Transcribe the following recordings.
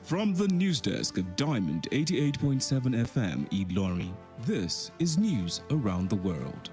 From the news desk of Diamond 88.7 FM Ilorin, this is news around the world.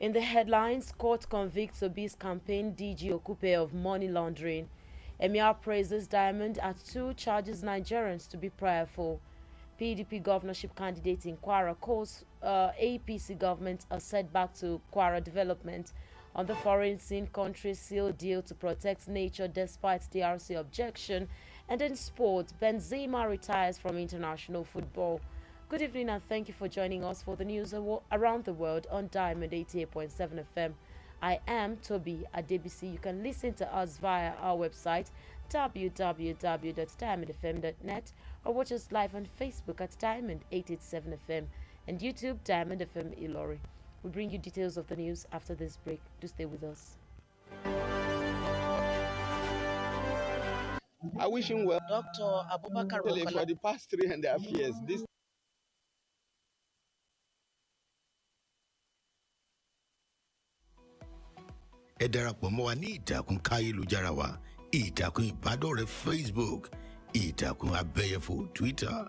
In the headlines, court convicts Tobi's campaign DG Okupe of money laundering. Emir praises Diamond at 2 charges Nigerians to be prayerful. PDP governorship candidate in Kwara calls APC government a setback to Kwara development. On the foreign scene, countries seal deal to protect nature despite DRC objection. And in sports, Benzema retires from international football. Good evening and thank you for joining us for the news around the world on Diamond 88.7 FM. I am Tobi Adebisi. You can listen to us via our website www.diamondfm.net or watch us live on Facebook at Diamond 887 FM and YouTube Diamond FM Ilorin. We bring you details of the news after this break. Do stay with us. I wish him well. Dr. Abubakar For the past 3.5 years, this ẹ darapọ̀ mọ́ wa ní ìtàkùn káyélujára wa ìtàkùn ìbádọ́rẹ̀ẹ́ Facebook ìtàkùn abẹ́yẹfò Twitter.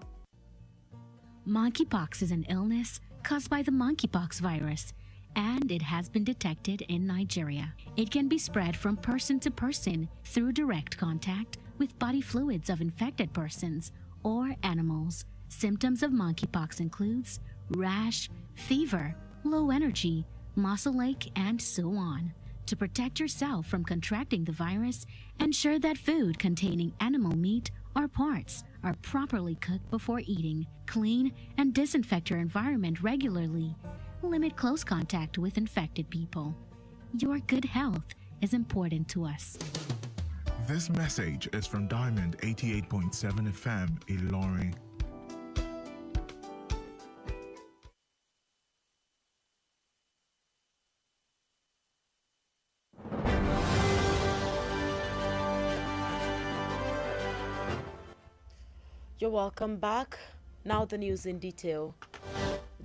Monkeypox is an illness caused by the monkeypox virus, and it has been detected in Nigeria. It can be spread from person to person through direct contact with body fluids of infected persons or animals. Symptoms of monkeypox includes rash, fever, low energy, muscle ache, and so on. To protect yourself from contracting the virus, ensure that food containing animal meat or parts are properly cooked before eating. Clean and disinfect your environment regularly. Limit close contact with infected people. Your good health is important to us. This message is from Diamond 88.7 FM Ilorin. You're welcome back. Now the news in detail.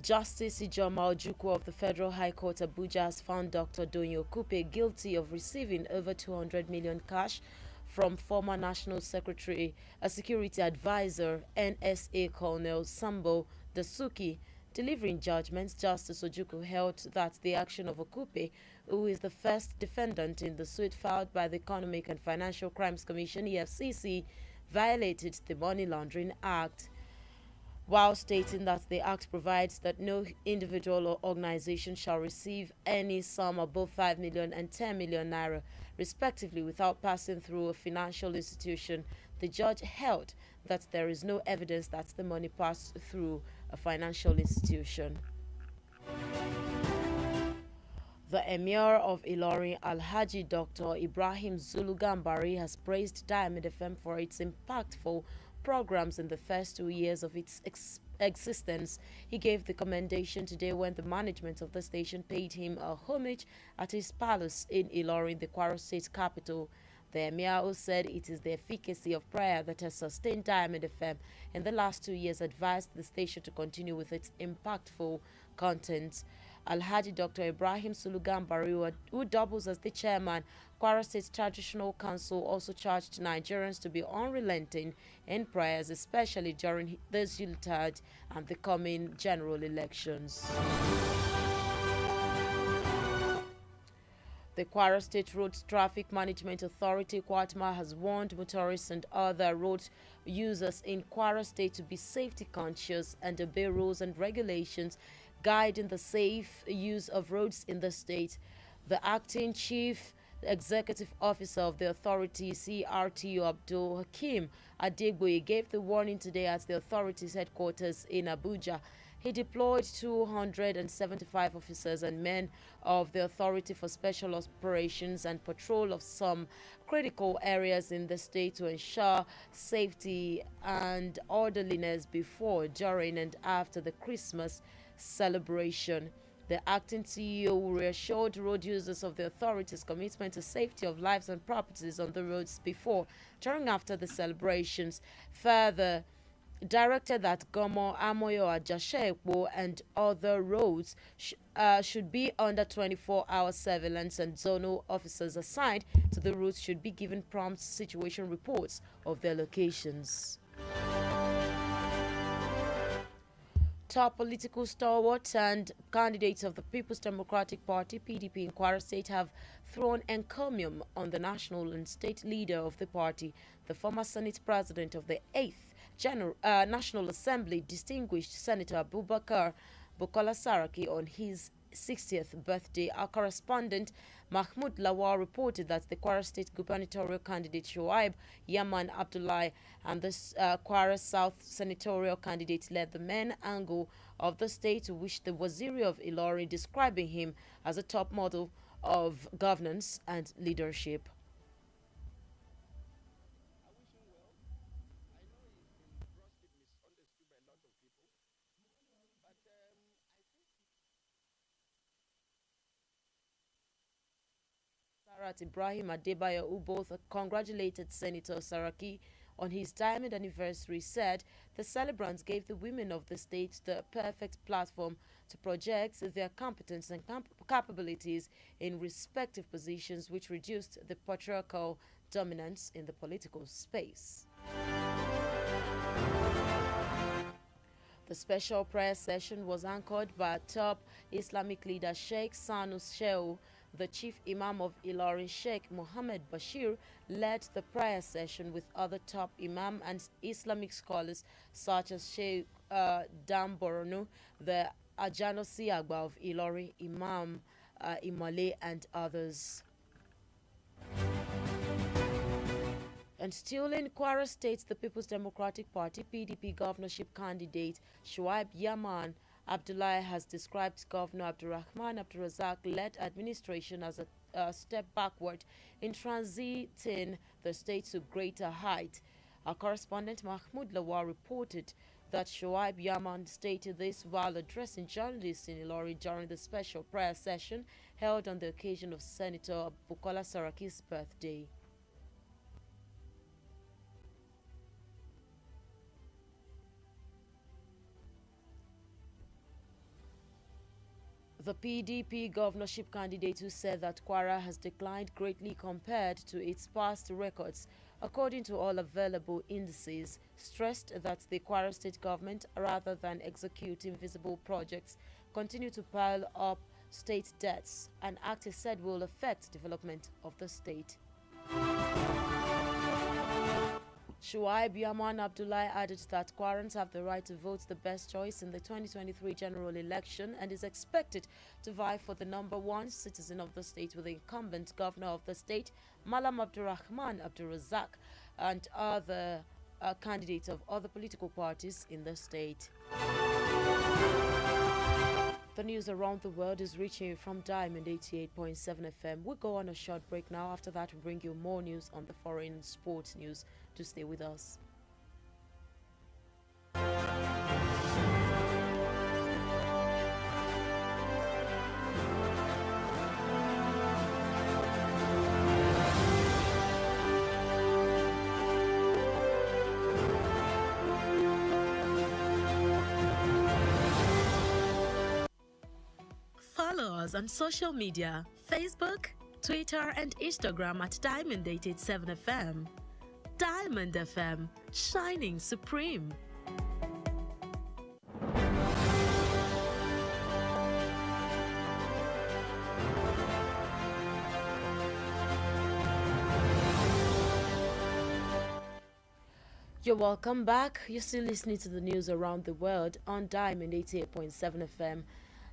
Justice Ijoma Ojukwu of the Federal High Court Abuja has found Dr. Doyin Okupe guilty of receiving over 200 million cash from former National Secretary, a Security Advisor, NSA Colonel Sambo Dasuki. Delivering judgments, Justice Ojukwu held that the action of Okupe, who is the first defendant in the suit filed by the Economic and Financial Crimes Commission, EFCC, violated the Money Laundering Act, while stating that the act provides that no individual or organization shall receive any sum above 5 million and 10 million naira, respectively, without passing through a financial institution. The judge held that there is no evidence that the money passed through a financial institution. The Emir of Ilorin, Alhaji Dr. Ibrahim Zulu Gambari, has praised Diamond FM for its impactful programs in the first 2 years of its existence. He gave the commendation today when the management of the station paid him a homage at his palace in Ilorin, the Kwara State capital. The Emir said it is the efficacy of prayer that has sustained Diamond FM in the last 2 years, advised the station to continue with its impactful content. Alhaji Dr. Ibrahim Sulugan who doubles as the chairman, Kwara State Traditional Council, also charged Nigerians to be unrelenting in prayers, especially during this Yuletide and the coming general elections. The Kwara State Road Traffic Management Authority, Kwatma, has warned motorists and other road users in Kwara State to be safety conscious and obey rules and regulations guiding the safe use of roads in the state. The acting chief executive officer of the authority, CRTO Abdul Hakim Adegboye, gave the warning today at the authority's headquarters in Abuja. He deployed 275 officers and men of the Authority for Special Operations and patrol of some critical areas in the state to ensure safety and orderliness before, during, and after the Christmas celebration. The acting CEO reassured road users of the authority's commitment to safety of lives and properties on the roads before, during, and after the celebrations. Further, directed that Gomo, Amoyo, Ajashepo, and other roads should be under 24-hour surveillance, and zonal officers assigned to the routes should be given prompt situation reports of their locations. Top political stalwarts and candidates of the People's Democratic Party, PDP, in Kwara State have thrown encomium on the national and state leader of the party, the former Senate President of the 8th National Assembly, distinguished Senator Abubakar Bukola Saraki, on his 60th birthday. Our correspondent Mahmoud Lawal reported that the Kwara State gubernatorial candidate Shoaib Yaman Abdullahi and the Kwara South senatorial candidate led the main angle of the state, to which the Waziri of Ilorin, describing him as a top model of governance and leadership. Ibrahim Adebayo, who both congratulated Senator Saraki on his diamond anniversary, said the celebrants gave the women of the state the perfect platform to project their competence and capabilities in respective positions, which reduced the patriarchal dominance in the political space. The special prayer session was anchored by top Islamic leader Sheikh Sanus Shehu. The chief imam of Ilorin, Sheikh Mohammed Bashir, led the prayer session with other top imam and Islamic scholars such as Sheikh Damboronu, the Ajanosi Agba of Ilorin, Imam Imale, and others. And still in Kwara State, the People's Democratic Party, PDP governorship candidate Shoaib Yaman Abdullahi has described Governor Abdurrahman Abdurrazak-led administration as a step backward in transiting the state to greater height. Our correspondent Mahmoud Lawal reported that Shoaib Yaman stated this while addressing journalists in Ilorin during the special prayer session held on the occasion of Senator Bukola Saraki's birthday. The PDP governorship candidate, who said that Kwara has declined greatly compared to its past records, according to all available indices, stressed that the Kwara state government, rather than executing visible projects, continue to pile up state debts, an act he said will affect development of the state. Shoaib Yaman Abdullahi added that Kwarans have the right to vote the best choice in the 2023 general election and is expected to vie for the #1 citizen of the state with the incumbent governor of the state, Malam Abdurrahman Abdurrazak, and other candidates of other political parties in the state. The news around the world is reaching you from Diamond 88.7 FM. We'll go on a short break now. After that, we'll bring you more news on the foreign sports news. To stay with us. Follow us on social media, Facebook, Twitter and Instagram at Diamond 887 FM. Diamond FM, shining supreme. You're welcome back. You're still listening to the news around the world on Diamond 88.7 FM.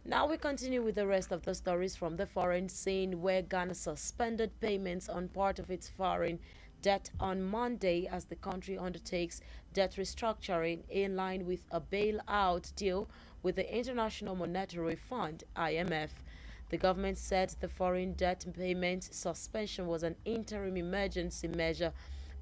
Now we continue with the rest of the stories from the foreign scene, where Ghana suspended payments on part of its foreign debt on Monday as the country undertakes debt restructuring in line with a bailout deal with the International Monetary Fund, IMF. The government said the foreign debt payment suspension was an interim emergency measure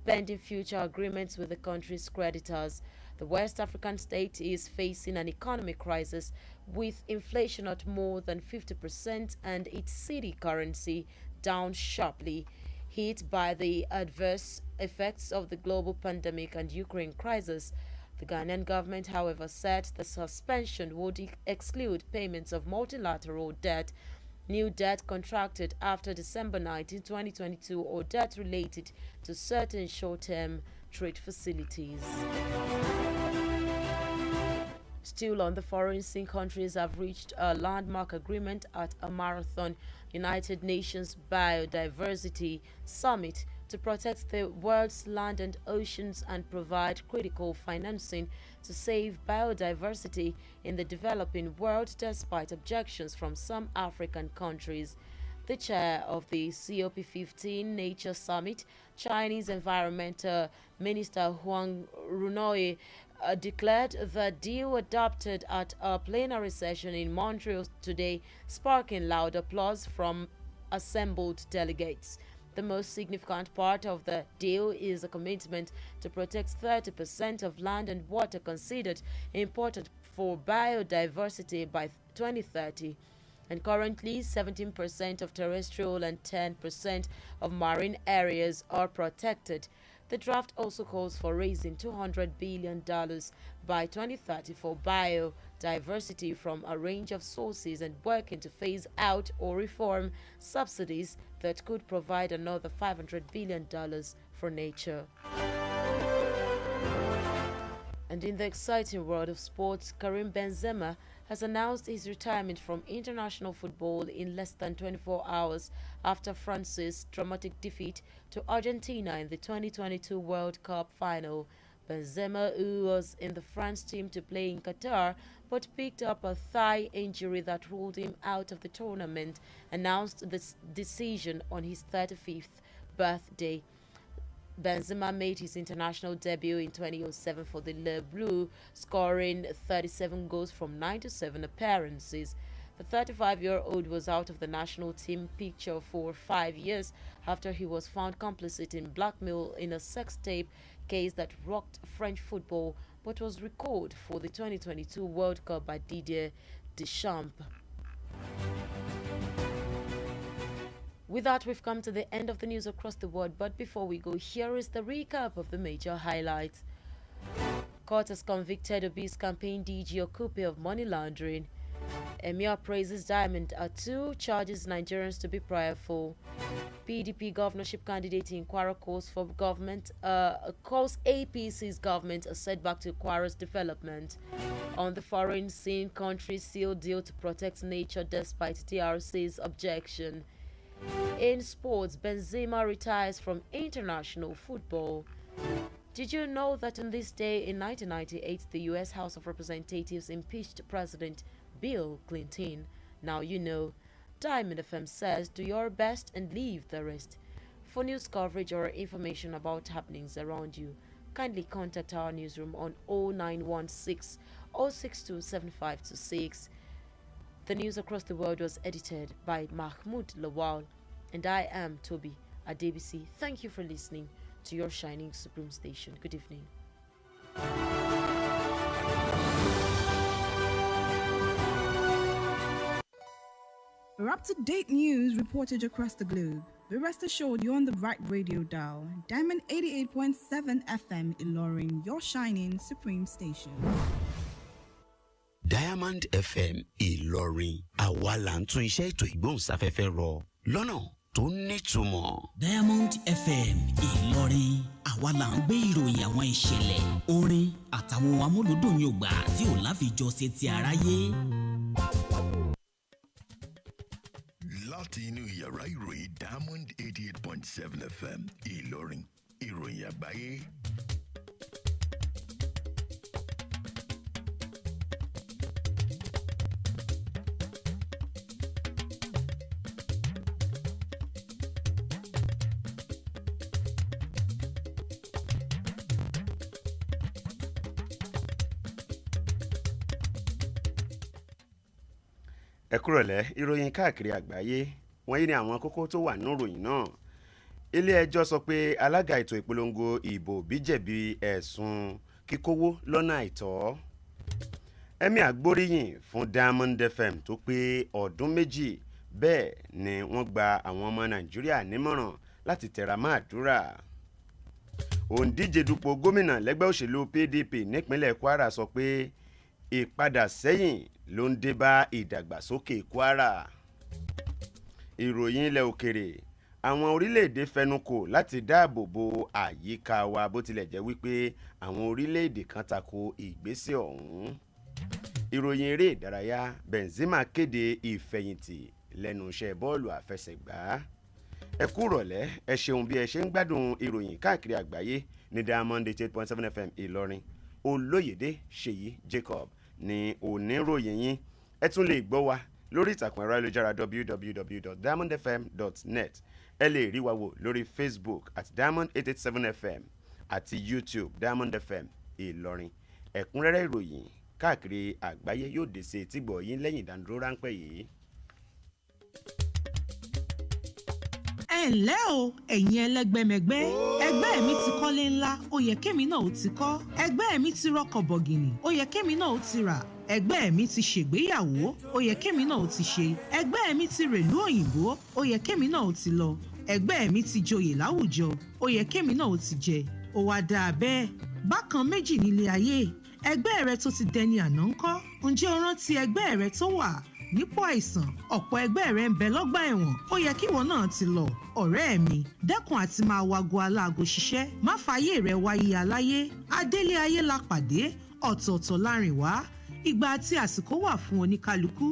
pending future agreements with the country's creditors. The West African state is facing an economic crisis with inflation at more than 50% and its cedi currency down sharply, hit by the adverse effects of the global pandemic and Ukraine crisis. The Ghanaian government, however, said the suspension would exclude payments of multilateral debt, new debt contracted after December 19, 2022, or debt related to certain short-term trade facilities. Still on the foreign scene, countries have reached a landmark agreement at a Marathon United Nations Biodiversity Summit to protect the world's land and oceans and provide critical financing to save biodiversity in the developing world despite objections from some African countries. The chair of the COP15 Nature Summit, Chinese Environmental Minister Huang Runoye, declared the deal adopted at a plenary session in Montreal today, sparking loud applause from assembled delegates. The most significant part of the deal is a commitment to protect 30% of land and water considered important for biodiversity by 2030. And currently, 17% of terrestrial and 10% of marine areas are protected. The draft also calls for raising $200 billion by 2030 for biodiversity from a range of sources and working to phase out or reform subsidies that could provide another $500 billion for nature. And in the exciting world of sports, Karim Benzema has announced his retirement from international football in less than 24 hours after France's dramatic defeat to Argentina in the 2022 World Cup final. Benzema, who was in the France team to play in Qatar but picked up a thigh injury that ruled him out of the tournament, announced this decision on his 35th birthday. Benzema made his international debut in 2007 for the Le Bleu, scoring 37 goals from 97 appearances. The 35-year-old was out of the national team picture for 5 years after he was found complicit in blackmail in a sex tape case that rocked French football but was recalled for the 2022 World Cup by Didier Deschamps. With that, we've come to the end of the news across the world, but before we go, here is the recap of the major highlights. Court has convicted Obi's campaign DG Okupe of money laundering. Emir praises Diamond at 2 charges Nigerians to be prayerful. PDP governorship candidate in Kwara calls for government, calls APC's government a setback to Kwara's development. On the foreign scene, countries seal deal to protect nature despite TRC's objection. In sports, Benzema retires from international football. Did you know that on this day in 1998, the U.S. House of Representatives impeached President Bill Clinton? Now you know. Diamond FM says, do your best and leave the rest. For news coverage or information about happenings around you, kindly contact our newsroom on 0916 062 7526. The news across the world was edited by Mahmoud Lawal, and I am Tobi Adebisi. Thank you for listening to your shining supreme station. Good evening. For up-to-date news reported across the globe, be rest assured you're on the right radio dial. Diamond 88.7 FM Ilorin, your shining supreme station. Diamond FM Ìlọrin àwa là ń tún iṣẹ́ ètò ìgbóhùnsáfẹ́fẹ́ rọ lọ́nà tó nítumọ̀. Diamond FM Ìlọrin àwa là ń gbé ìròyìn àwọn ìṣẹ̀lẹ̀ orin àtàwọn ohun amúlùdùn yògbà tí ò láfijọ́ ṣe ti aráyé. Láti inú yàrá ìròyìn Diamond 88.7 FM Ìlọrin ìròyìn àgbáyé. Ẹ kúrọ̀lẹ́ ìròyìn káàkiri àgbáyé wọ̀nyí ni àwọn kókó tó wà nínú ìròyìn náà. Ilé ẹjọ́ sọ pé alága ètò ìpolongo ìbò bí jẹ̀bi ẹ̀sùn kíkówó lọ́nà àìtọ́. Ẹ̀mí àgbóríyìn fún Diamond FM tó pé ọdún méjì bẹ́ẹ̀ ni wọ́n gba àwọn ọmọ Nàìjíríà nímọ̀ràn láti tẹra mọ́ àdúrà. Òǹdíje dupò gómìnà lẹ́gbẹ́ òṣèlú PDP nípínlẹ̀ Kwara sọ pé ìpadà sẹ́yìn ló ń dé bá ìdàgbàsókè Kwara. Ìròyìn ilẹ̀ òkèrè àwọn orílẹ̀-èdè fẹnukò láti dáàbò bo àyíká wa bó tilẹ̀ jẹ́ wípé àwọn orílẹ̀-èdè kan tako ìgbésẹ̀ ọ̀hún. Ìròyìn eré ìdárayá Benzema kéde ìfẹ̀yìntì lẹ́nu iṣẹ́ bọ́ọ̀lù àfẹsẹ̀gbá. Ẹ kú rọ̀lẹ́ ẹ ṣeun bí ẹ ṣe ń gbádùn ìròyìn káàkiri àgbáyé ní Diamond 88.7 FM Ìlọrin. Oloyede Seyi Jacob ni oníròyìn yín. Ẹ tún lè gbọ́ wa lórí ìtàkùn ẹ̀rọ ayélujára www.diamondfm.net. Ẹ lè rí wa wò lórí Facebook at Diamond 887 FM àti YouTube Diamond FM Ìlọrin. Ẹ̀kúnrẹ́rẹ́ ìròyìn káàkiri àgbáyé yóò dé sí etígbọ̀ yín lẹ́yìn ìdánudúró ráńpẹ́ yìí. ẹ ǹlẹ́ o ẹ̀yin ẹlẹ́gbẹ́mẹgbẹ́ ẹgbẹ́ mi ti kọ́lé ńlá ó yẹ kémi náà ó ti kọ́ ẹgbẹ́ mi ti rọkọ̀ bọ̀gìnì ó yẹ kémi náà ó ti rà ẹgbẹ́ mi ti ṣègbéyàwó ó yẹ kémi náà ó ti ṣe ẹgbẹ́ mi ti rèlú òyìnbó ó yẹ kémi náà ó ti lọ ẹgbẹ́ mi ti joyè láwùjọ ó yẹ kémi náà ó ti jẹ ó wá dáa bẹ́ẹ̀ bákan méjì nílé ayé ẹgbẹ́ rẹ tó ti dẹni àná ńkọ́ ǹjẹ́ o rántí ẹgbẹ́ rẹ tó wà nípò àìsàn ọ̀pọ̀ ẹgbẹ́ rẹ̀ ń bẹ lọ́gbà ẹ̀wọ̀n ó yẹ kíwọ náà ti lọ ọ̀rẹ́ mi dẹ́kun àti máa wago aláago ṣiṣẹ́ má fààyè rẹ̀ wáyé aláyé adélé ayé la pàdé ọ̀tọ̀ọ̀tọ̀ láàrin wá ìgbà àti àsìkò wà fún oníkálukú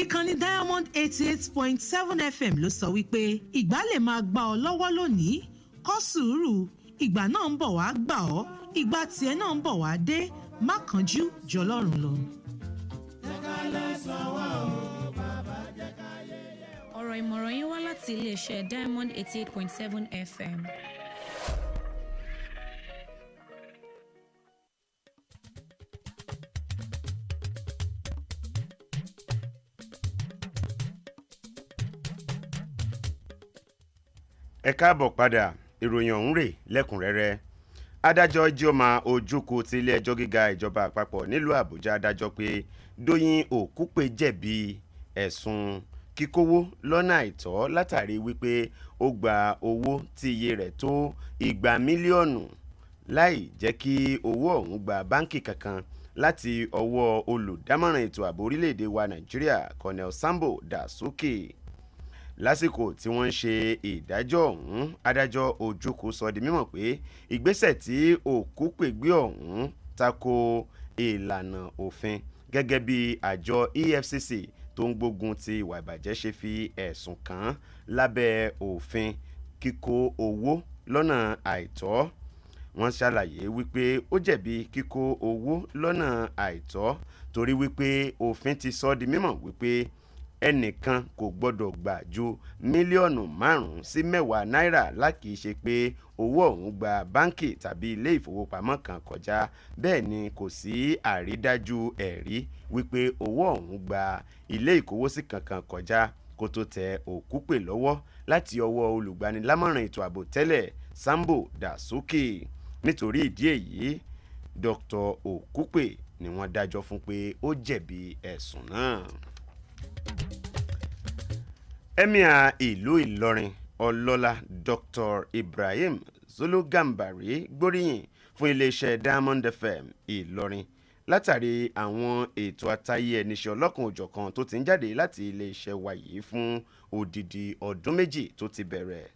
ìkànnì Diamond 88.7 FM ló sọ wípé ìgbà lè máa gbà ọ́ lọ́wọ́ lónìí kọ́ sùúrù ìgbà náà ń bọ̀ wá gbà ọ́ ìgbà tiẹ̀ náà ń bọ̀ wá dé má kánjú jọlọ́run lọ. Ọ̀rọ̀ ìmọ̀ràn yín wá láti iléeṣẹ́ Diamond 88.7 FM. Ẹ káàbọ̀ padà ìròyìn ọ̀hún rè lẹ́kùnrẹ́rẹ́. Adájọ́ Ijeoma Ojukwu ti ilé ẹjọ́ gíga ìjọba àpapọ̀ nílùú Àbújá dájọ́ pé Dóyin Òkúpè jẹ̀bi ẹ̀sùn kíkówó lọ́nà àìtọ́ látàrí wípé ó gba owó tí iye rẹ̀ tó 200 mílíọ̀nù láì jẹ́ kí owó ọ̀hún gba báǹkì kankan láti ọwọ́ olùdámọ̀ràn ètò ààbò orílẹ̀-èdè wa Nàìjíríà Colonel Sambo Dasuki. Lásìkò tí wọ́n ń ṣe ìdájọ́ ọ̀hún adájọ́ Ojukwu sọ di mímọ̀ pé ìgbésẹ̀ tí Òkúpè gbé ọ̀hún tako ìlànà òfin gẹ́gẹ́ bí àjọ EFCC tó ń gbógun ti ìwà ìbàjẹ́ ṣe fi ẹ̀sùn kàn án lábẹ́ òfin kíkó owó lọ́nà àìtọ́. Wọ́n ṣàlàyé wípé ó jẹ̀bi kíkó owó lọ́nà àìtọ́ torí wípé òfin ti sọ di mímọ̀ wípé ẹnìkan kò gbọ́dọ̀ gbà ju mílíọ̀nù 5 sí 10 náírà lákìí ṣe pé owó ọ̀hún gba báǹkì tàbí ilé ìfowópamọ́ kan kọjá. Bẹ́ẹ̀ ni kò sí àrídájú ẹ̀rí wípé owó ọ̀hún gba ilé ìkówósí kankan kọjá kó tó tẹ Òkúpè lọ́wọ́ láti ọwọ́ olùgbanilámọ̀ràn ètò ààbò tẹ́lẹ̀ Sambo Dasuki. Nítorí ìdí èyí Dr. Òkúpè ni wọ́n dájọ́ fún pé ó jẹ̀bi ẹ̀sùn náà. Emir ìlú Ìlọrin ọlọ́lá Dr. Ibrahim Zulu Gambari gbóríyìn fún iléeṣẹ́ Diamond FM Ìlọrin látàrí àwọn ètò àtayé ẹniṣẹ́ ọlọ́kan òjọ̀kan tó ti ń jáde láti iléeṣẹ́ wa yìí fún odidi ọdún méjì tó ti bẹ̀rẹ̀.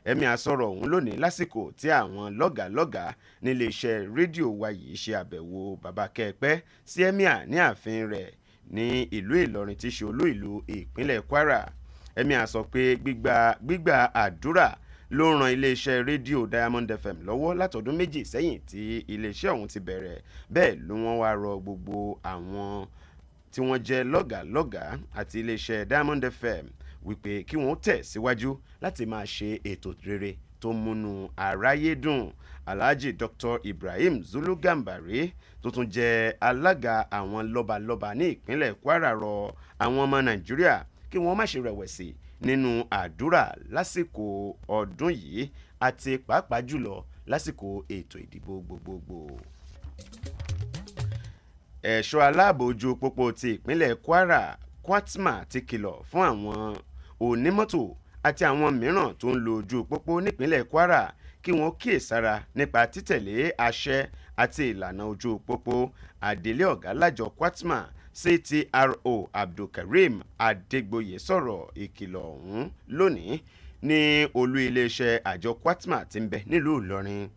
Emir sọ̀rọ̀ ọ̀hún lónìí lásìkò tí àwọn lọ́gàálọ́gàá níléeṣẹ́ rédíò wa yìí ṣe àbẹ̀wò bàbá kẹ́ẹ̀pẹ́ sí Emir ní ààfin rẹ̀ ní ìlú Ìlọrin tí í ṣe olú ìlú ìpínlẹ̀ Kwara. Emir sọ pé gbígba àdúrà ló ran iléeṣẹ́ rédíò Diamond FM lọ́wọ́ látọdún méjì sẹ́yìn tí iléeṣẹ́ ọ̀hún ti bẹ̀rẹ̀. Bẹ́ẹ̀ ló wọ́n wá rọ gbogbo àwọn tí wọ́n jẹ́ lọ́gàálọ́gàá àti iléeṣẹ́ Diamond FM wípé kí wọ́n tẹ̀ síwájú láti máa ṣe ètò rere tó múnú aráyé dùn. Alhaji Dr. Ibrahim Zulu Gambari tó tún jẹ́ alága àwọn lọ́balọ́ba ní ìpínlẹ̀ Kwara rọ àwọn ọmọ Nàìjíríà kí wọ́n má ṣe rẹ̀wẹ̀sì nínú àdúrà lásìkò ọdún yìí àti pàápàá jùlọ lásìkò ètò ìdìbò gbogbogbò. Ẹ̀ṣọ́ aláàbò ojú pópó ti ìpínlẹ̀ Kwara Kwatma ti kìlọ̀ fún àwọn onímọ́tò àti àwọn mìíràn tó ń lo ojú pópó nípínlẹ̀ Kwara kí wọ́n kíyèsára nípa títẹ̀lé àṣẹ àti ìlànà ojú pópó. Adelé ọ̀gá lájọ Kwatma CTRO Abdulkareem Adegboye sọ̀rọ̀ ìkìlọ̀ ọ̀hún lónìí ní olú iléeṣẹ́ àjọ Kwatma tí ń bẹ nílùú Ìlọrin.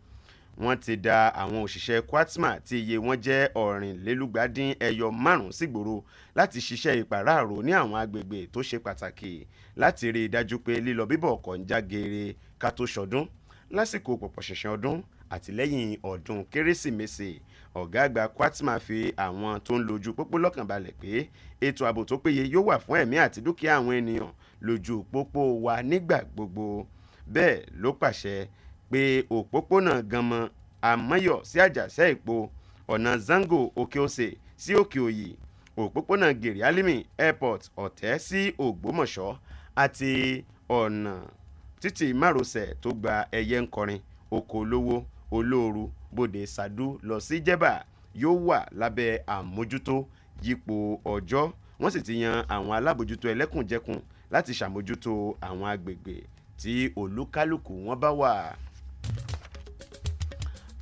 Wọ́n ti da àwọn òṣìṣẹ́ Kwatma tí iye wọn jẹ́ 415 sígboro láti ṣiṣẹ́ ìpàráàrò ní àwọn agbègbè tó ṣe pàtàkì láti rí i dájú pé lílọ bíbọ̀ ọkọ̀ ń já geere ká tó ṣọdún, lásìkò pọ̀pọ̀ ṣẹ̀ṣẹ̀ ọdún àti lẹ́yìn ọdún Kérésìmesì. Ọ̀gá àgbà Kwatma fi àwọn tó ń lójú pópó lọ́kàn balẹ̀ pé ètò ààbò tó péye yóò wà fún ẹ̀mí àti dúkìá àwọn ènìyàn lójú pópó wa nígbà gbogbo. Bẹ́ẹ̀ ló pàṣẹ pé òpópónà Ganmọ Àmọ́yọ̀ sí Àjàṣẹ́ Ìpó, ọ̀nà Zango Òkè-Òsè sí Òkè-Òyì, òpópónà Gèrè Alimi Airport Ọ̀tẹ́ sí Ògbómọ̀ṣọ́ àti ọ̀nà títì márosẹ̀ tó gba Ẹyẹ Ńkọrin, Oko Olówó, Olóoru, Bòdè Sàdú lọ sí Jẹ́bà yóò wà lábẹ́ àmójútó yípo ọjọ́. Wọ́n sì ti yan àwọn alábòjútó ẹlẹ́kùnjẹkùn láti ṣàmójútó àwọn agbègbè tí olúkálùkù wọn bá wà.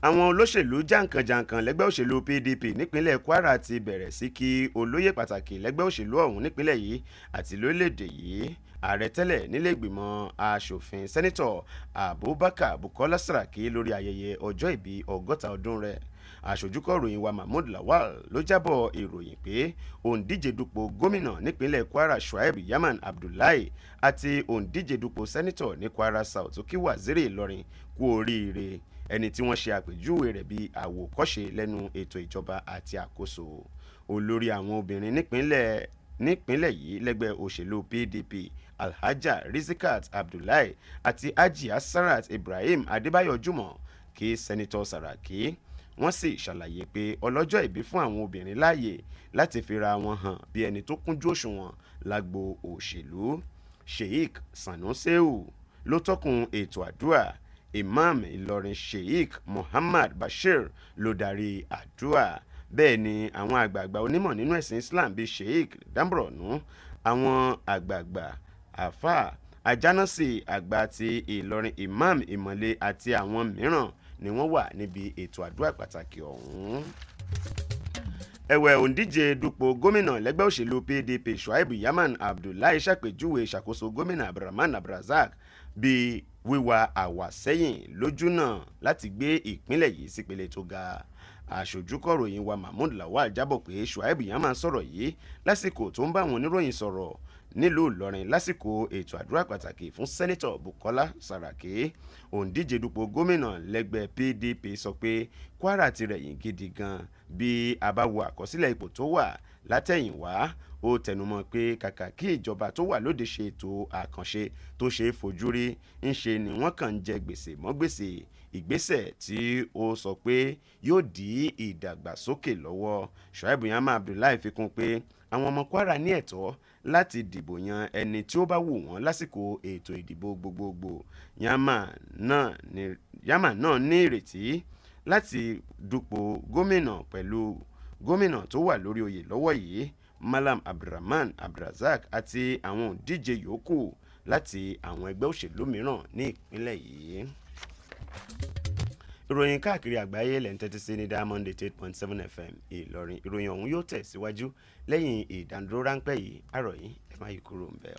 Àwọn olóṣèlú jàǹkànjàǹkàn lẹ́gbẹ́ òṣèlú PDP nípínlẹ̀ Kwara ti bẹ̀rẹ̀ sí kí olóyè pàtàkì lẹ́gbẹ́ òṣèlú ọ̀hún nípínlẹ̀ yìí àti lórílẹ̀‐èdè yìí. Ààrẹ tẹ́lẹ̀ nílé ìgbìmọ̀ aṣòfin sẹ́nitọ̀ Abubakar Bukola Saraki lórí ayẹyẹ ọjọ́ ìbí 60 ọdún rẹ̀. Aṣojúkọ̀ròyìn wa Mahmood Lawal ló jábọ̀ ìròyìn pé òǹdíje dupò gómìnà nípínlẹ̀ Kwara Shuaib Yaman Abdullahi àti òǹdíje dupò sẹ́nitọ̀ ní Kwara South Òkè Waziri Ìlọrin kú oríire, ẹni tí wọ́n ṣe àpèjúwe rẹ̀ bí àwòkọ́ṣe lẹ́nu ètò ìjọba àti àkóso. Olórí àwọn obìnrin nípínlẹ̀ yìí lẹ́gbẹ́ òṣèlú PDP Alhaja Rizikat Abdullahi àti Hajiya Sarat Ibrahim Adébáyọ̀ Jùmọ̀ kí sẹ́nitọ̀ Saraki. Wọ́n sì ṣàlàyé pé ọlọ́jọ́ ìbí fún àwọn obìnrin láàyè láti fira wọn hàn bí ẹni tó kúnjú òṣùwọ̀n lágbo òṣèlú. Sheikh Sanuseu ló tọ́kùn ètò àdúrà. Imam Ìlọrin Sheikh Muhammad Bashir ló darí àdúrà. Bẹ́ẹ̀ ni àwọn àgbààgbà onímọ̀ nínú ẹ̀sìn Islam bíi Sheikh Dambronu, àwọn àgbààgbà àfà Ajánásì àgbà ti Ìlọrin Imam Ìmọ̀le àti àwọn mìíràn ni wọ́n wà níbi ètò àdúrà pàtàkì ọ̀hún. Ẹ̀wẹ̀ òǹdíje dupò gómìnà lẹ́gbẹ́ òṣèlú PDP Shuaib Yaman Abdullahi ṣàpèjúwe ìṣàkóso gómìnà Abdulrahman Abdulrazak bíi wíwa àwàsẹ́yìn lójúnà láti gbé ìpínlẹ̀ yìí sípele tó ga. Aṣojúkọ̀ròyìn wa Mahmood Lawal jábọ̀ pé Shuaib Yaman sọ̀rọ̀ yìí lásìkò tó ń bá àwọn oníròyìn sọ̀rọ̀ nílùú Ìlọrin lásìkò ètò àdúrà pàtàkì fún sẹ́nitọ̀ Bukola Saraki. Òǹdíje dupò gómìnà lẹ́gbẹ́ PDP sọ pé Kwara ti rẹ̀yìn gidi gan bí a bá wo àkọsílẹ̀ ipò tó wà látẹ̀yìnwá. Ó tẹnumọ́ pé kàkà kí ìjọba tó wà lóde ṣe ètò àkànṣe tó ṣe é fojú rí, ń ṣe ni wọ́n kàn ń jẹ gbèsè mọ́ gbèsè. Ìgbésẹ̀ tí ó sọ pé yóò dí ìdàgbàsókè lọ́wọ́. Shuaib Yaman Abdullahi fi kún pé àwọn ọmọ Kwara ní ẹ̀tọ́ láti dìbò yan ẹni tí ó bá wù wọ́n lásìkò ètò ìdìbò gbogbogbò. Yaman náà ní ìrètí láti dupò gómìnà pẹ̀lú gómìnà tó wà lórí oyè lọ́wọ́ yìí Malam Abdulrahman Abdulrazak àti àwọn òǹdíje yòókù láti àwọn ẹgbẹ́ òṣèlú mìíràn ní ìpínlẹ̀ yìí. ìròyìn káàkiri àgbáyé lẹ́ ń tẹ́tí sí ní Diamond 88.7 FM Ìlọrin. Ìròyìn ọ̀hún yóò tẹ̀síwájú lẹ́yìn ìdánudúró ráńpẹ́ yìí. Àròyìn ẹ má yí kúrò ńbẹ̀.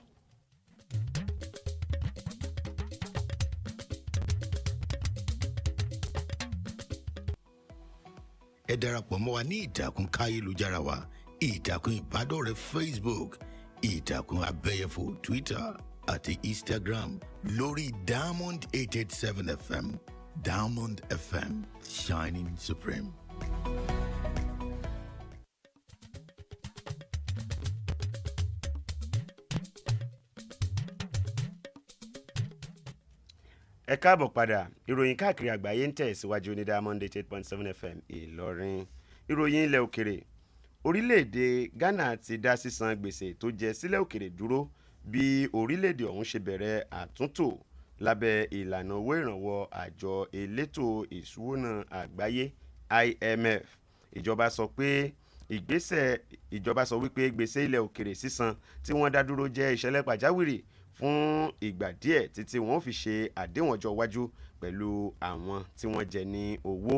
ẹ darapọ̀ mọ́ wa ní ìtàkùn káyélujára wa ìtàkùn ìbádọ́rẹ̀ẹ́ Facebook ìtàkùn abẹ́yẹfò Twitter àti Instagram lórí Diamond 887 FM Diamond FM Shining Supreme. Ẹ káàbọ̀ padà. Ìròyìn káàkiri àgbáyé ń tẹ̀síwájú ní Diamond 88.7 FM Ìlọrin. Ìròyìn ilẹ̀ òkèrè. Orílẹ̀-èdè Ghana ti dá sísan gbèsè tó jẹ sílẹ̀ òkèrè dúró bí orílẹ̀-èdè ọ̀hún ṣe bẹ̀rẹ̀ àtúntò lábẹ́ ìlànà owó ìrànwọ́ àjọ elétò ìṣúná àgbáyé IMF. Ìjọba sọ wípé gbèsè ilẹ̀ òkèrè sísan tí wọ́n dá dúró jẹ́ ìṣẹ̀lẹ̀ pàjáwìrì fún ìgbà díẹ̀ títí wọ́n fi ṣe àdéhùn ọjọ́ iwájú pẹ̀lú àwọn tí wọ́n jẹ ní owó.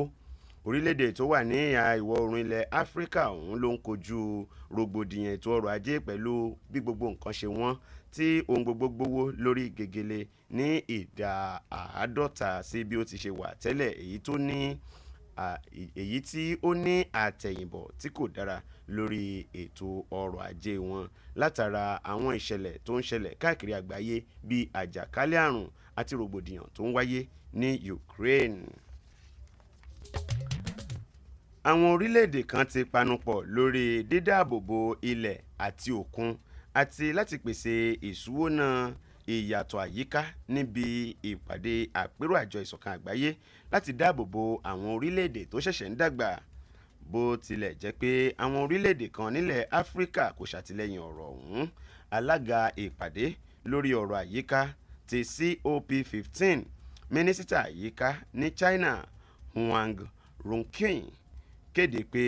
Orílẹ̀-èdè tó wà ní ìhà ìwọ̀ oòrùn ilẹ̀ Áfíríkà ọ̀hún ló ń kojú rògbòdìyàn ètò ọrọ̀ ajé pẹ̀lú bí gbogbo nǹkan ṣe wọ́n tí ohun gbogbo gbówó lórí gègèlè ní ìdá 50 sí bí ó ti ṣe wà tẹ́lẹ̀, èyí tí ó ní àtẹ̀yìnbọ̀ tí kò dára lórí ètò ọrọ̀ ajé wọn látara àwọn ìṣẹ̀lẹ̀ tó ń ṣẹlẹ̀ káàkiri àgbáyé bíi àjàkálẹ̀ àrùn àti rògbòdìyàn tó ń wáyé ní Ukraine. Àwọn orílẹ̀-èdè kan ti panupọ̀ lórí dídáàbòbò ilẹ̀ àti òkun àti láti pèsè ìṣúwọ́nà ìyàtọ̀ àyíká níbi ìpàdé àpérò àjọ ìṣọ̀kan àgbáyé láti dáàbòbò àwọn orílẹ̀-èdè tó ṣẹ̀ṣẹ̀ ń dàgbà. Bó tilẹ̀ jẹ́ pé àwọn orílẹ̀-èdè kan nílẹ̀ Áfíríkà kò ṣàtìlẹ́yìn ọ̀rọ̀ ọ̀hún, alága ìpàdé lórí ọ̀rọ̀ àyíká ti COP15 mínísítà àyíká ní China Huang Runqing kéde pé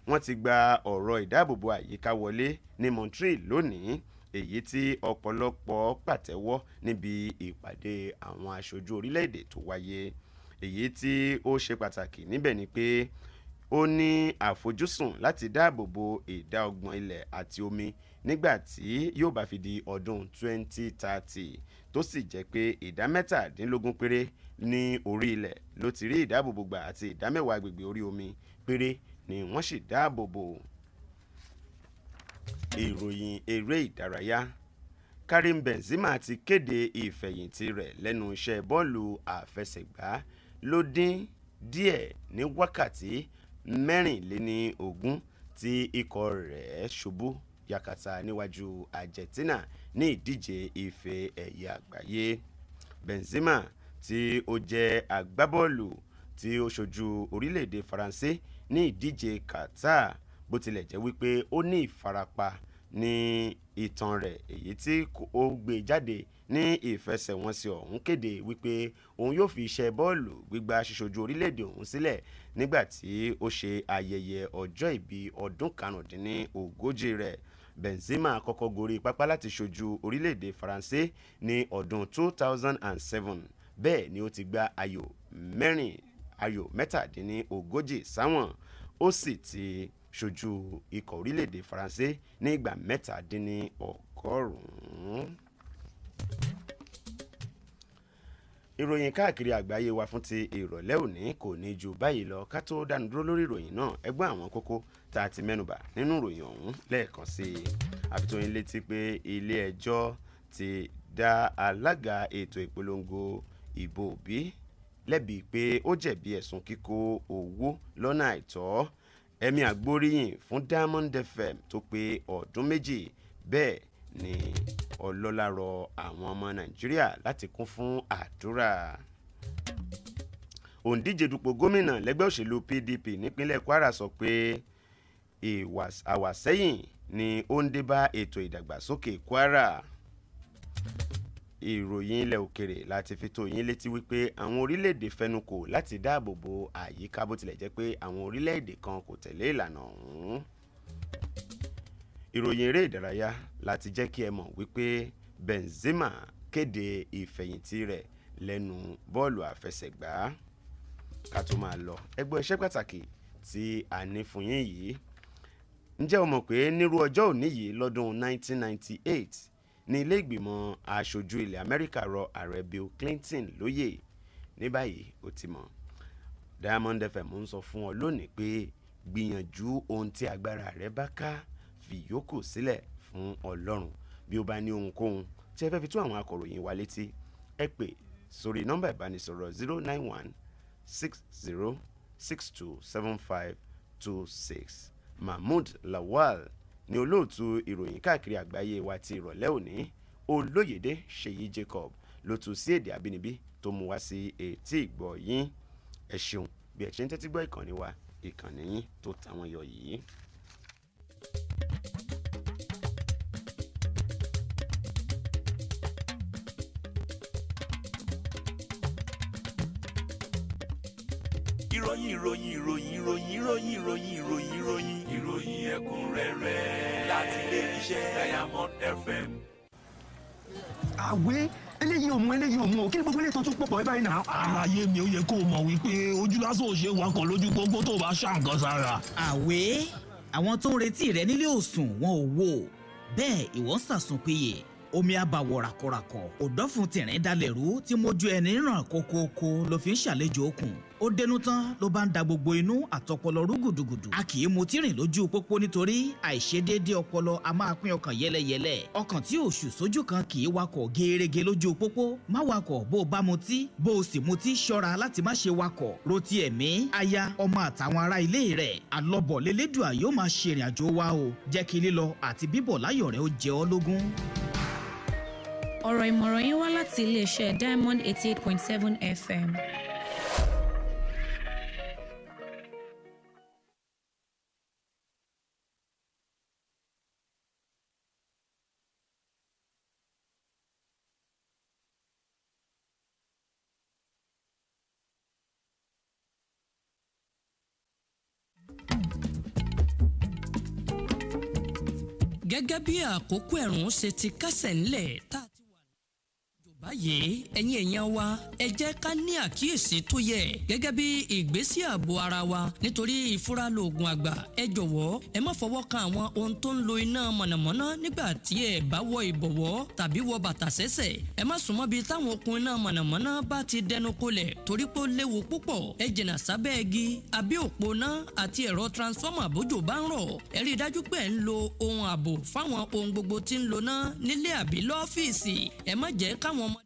wọ́n ti gba ọ̀rọ̀ ìdáàbòbò àyíká wọlé ní Montreal lónìí, èyí tí ọ̀pọ̀lọpọ̀ pàtẹ́wọ́ níbi ìpàdé àwọn aṣojú orílẹ̀-èdè tó wáyé. Èyí tí ó ṣe pàtàkì níbẹ̀ ni pé ó ní àfojúsùn láti dáàbòbò ìdá 30 ilẹ̀ àti omi nígbà tí yóò bá fi di ọdún 2030, tó sì jẹ́ pé ìdá 17 péré ní orí ilẹ̀ ló ti rí ìdáàbòbò gbà àti ìdá 10 agbègbè orí omi péré ni wọ́n sì dáàbòbò. Ìròyìn eré ìdárayá. Karim Benzema ti kéde ìfẹ̀yìntì rẹ̀ lẹ́nu iṣẹ́ bọ́ọ̀lù àfẹsẹ̀gbá ló dín díẹ̀ ní wákàtí 24 tí ikọ̀ rẹ̀ ṣubú yakata níwájú Argentina ní ìdíje ife ẹ̀yẹ àgbáyé. Benzema tí ó jẹ́ agbábọ́ọ̀lù tí ó ṣojú orílẹ̀-èdè Faransé ní ìdíje Qatar, bó tilẹ̀ jẹ́ wípé ó ní ìfarapa ní ìtàn rẹ̀, èyí tí ó gbé jáde ní ìfẹsẹ̀wọnsẹ̀ ọ̀hún kéde wípé òun yóò fi iṣẹ́ bọ́ọ̀lù gbígbá ṣíṣojú orílẹ̀-èdè ọ̀hún sílẹ̀ nígbà tí ó ṣe ayẹyẹ ọjọ́ ìbí ọdún 45 rẹ̀. Benzema kọ́kọ́ gorí pápá láti ṣojú orílẹ̀-èdè Faransé ní ọdún 2007, bẹ́ẹ̀ ni ó ti gbá ayò 37 sáwọn, ó sì ti ṣojú ikọ̀ orílẹ̀-èdè Faransé ní ìgbà 190. Ìròyìn káàkiri àgbáyé wa fún ti ìrọ̀lẹ́ òní kò ní ju báyìí lọ. Ká tó dánu dúró lórí ìròyìn náà, ẹgbọ́n àwọn kókó tá a ti mẹ́nubà nínú ìròyìn ọ̀hún lẹ́ẹ̀kan sí i. Àfitóyin létí pé ilé ẹjọ́ ti dá alága ètò ìpolongo ìbò Òbí lẹ́bi pé ó jẹ̀bi ẹ̀sùn kíkó owó lọ́nà àìtọ́. Ẹ̀mí àgbóríyìn fún Diamond FM tó pé ọdún 2, bẹ́ẹ̀ ni ọlọ́lá rọ àwọn ọmọ Nàìjíríà láti kún fún àdúrà. Òǹdíje dupò gómìnà lẹ́gbẹ́ òṣèlú PDP nípínlẹ̀ Kwara sọ pé àwàsẹ́yìn ni ó ń dé bá ètò ìdàgbàsókè Kwara. Ìròyìn ilẹ̀ òkèrè láti fi tó yín létí wípé àwọn orílẹ̀-èdè fẹnukò láti dáàbòbò àyíká bó tilẹ̀ jẹ́ pé àwọn orílẹ̀-èdè kan kò tẹ̀lé ìlànà ọ̀hún. Ìròyìn eré ìdárayá láti jẹ́ kí ẹ mọ̀ wípé Benzema kéde ìfẹ̀yìntì rẹ̀ lẹ́nu bọ́ọ̀lù àfẹsẹ̀gbá. ká tó máa lọ ẹgbẹ́ iṣẹ́ pàtàkì tí a ní fún yín yìí. Ǹjẹ́ o mọ̀ pé nírú ọjọ́ òní yìí lọ́dún 1998 ní ilé ìgbìmọ̀ aṣojú ilẹ̀ Amẹ́ríkà rọ ààrẹ Bill Clinton lóyè? Ní báyìí ó ti mọ̀. Diamond FM ń sọ fún ọ lónìí pé gbìyànjú ohun tí agbára rẹ bá ká, fi yòókù sílẹ̀ fún Ọlọ́run. Bí ó bá ní ohunkóhun tí ẹ fẹ́ fi tó àwọn akọ̀ròyìn wa létí, ẹ pè sórí nọ́mbà ìbánisọ̀rọ̀ 091-6062-7526. Mahmood Lawal ni olóòtú ìròyìn káàkiri àgbáyé wa ti ìrọ̀lẹ́ òní. Oloyede Seyi Jacob ló tú sí èdè àbínibí tó mú wá sí etí ìgbọ́ yín. Ẹ ṣeun bí ẹ ṣe ń tẹ́tí gbọ́ ìkànnì wa, ìkànnì yín tó tàwọn yọ yìí. ìròyìn ẹ̀kúnrẹ́rẹ́ láti ilé iṣẹ́ Diamond FM. àwẹ̀ eléyìí ò mú kí ni gbogbo eléyìí tó tún pọ̀ pọ̀ báyìí náà. àlàyé mi ò yẹ kó o mọ̀ wípé ojú lásán ò ṣe wakọ̀ lójú pópó tó bá ṣá nǹkan sára. àwẹ̀ àwọn tó ń retí rẹ nílé òsùn wọn ò wò bẹ́ẹ̀ ìwọ ń sàsùn péye omi àbàwọ̀ ràkọ̀ràkọ̀ òdọ́fun tìrín dalẹ̀rú tí mojú ẹni ràn kókókó ló fi ń ṣàlejò okùn ó dénú tán ló bá ń da gbogbo inú àtọpọlọ rú gùdùgùdù. a kì í mutí rìn lójú pópó nítorí àìṣedéédé ọpọlọ a máa pín ọkàn yẹlẹyẹlẹ. ọkàn tí ò ṣù sójú kan kì í wakọ̀ gẹ́rẹ́gẹ́ lójú pópó. má wakọ̀ bó o bá mutí bó o sì mutí ṣọ́ra láti má ṣe wakọ̀. rotí ẹ̀mí aya ọmọ àtàwọn ará ilé rẹ̀ àlọ́bọ̀ lélẹ́dùà yóò máa ṣe ìrìn àjò wa o. jẹ́ kí lílọ àti bíbọ̀ láyọ̀ rẹ̀ ó jẹ ọ́ lógún. ọ̀rọ̀ ìmọ̀ràn yín wá láti iléeṣẹ́ Diamond 88.7 FM. gẹ́gẹ́ bí àkókò ẹ̀rùn ṣe ti kásẹ̀ ńlẹ̀ tá a ti wà báyìí ẹ̀yin èèyàn wa ẹ jẹ́ ká ní àkíyèsí tó yẹ gẹ́gẹ́ bí ìgbésí ààbò ara wa nítorí ìfura lóògùn àgbà. ẹ jọ̀wọ́ ẹ má fọwọ́ kan àwọn ohun tó ń lo iná mọ̀nàmọ́ná nígbà tí ẹ bá wọ ìbọ̀wọ́ tàbí wọ bàtà sẹ́sẹ̀. ẹ má súnmọ́ bí táwọn okùn iná mọ̀nàmọ́ná bá ti dẹnu kọlẹ̀ torí pé ó léwu púpọ̀. ẹ jìnnà sábẹ́ igi àbí òpó náà àti ẹ̀rọ transformer bójò bá ń rọ̀. ẹ rí i dájú pé ẹ ń lo ohun ààbò fáwọn ohun gbogbo tí ń lo náà nílé àbí lọ́fíìsì. ẹ má jẹ́ káwọn ọmọ